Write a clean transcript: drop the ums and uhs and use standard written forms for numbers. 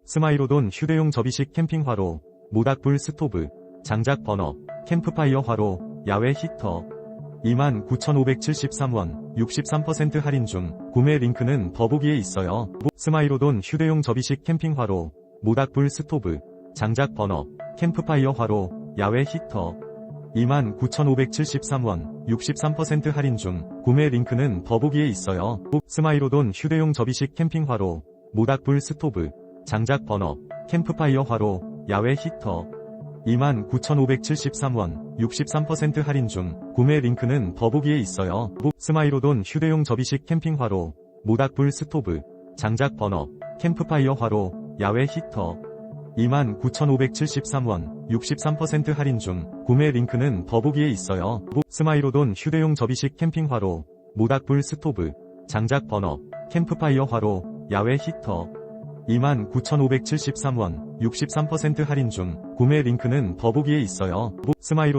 스마이로돈 휴대용 접이식 캠핑 화로, 모닥불 스토브, 장작 버너, 캠프파이어 화로, 야외 히터 29,573원 63% 할인 중. 구매 링크는 더보기에 있어요. 스마이로돈 휴대용 접이식 캠핑 화로, 모닥불 스토브, 장작 버너, 캠프파이어 화로, 야외 히터 29,573원 63% 할인 중. 구매 링크는 더보기에 있어요. 스마이로돈 휴대용 접이식 캠핑 화로, 모닥불 스토브, 장작 버너, 캠프파이어 화로, 야외 히터 29,573원 63% 할인 중. 구매 링크는 더보기에 있어요. 스마이로돈 휴대용 접이식 캠핑 화로, 모닥불 스토브, 장작 버너, 캠프파이어 화로, 야외 히터 29,573원 63% 할인 중. 구매 링크는 더보기에 있어요. 스마이로돈 휴대용 접이식 캠핑 화로, 모닥불 스토브, 장작 버너, 캠프파이어 화로, 야외 히터 29,573원 63% 할인 중. 구매 링크는 더보기에 있어요. 스마이로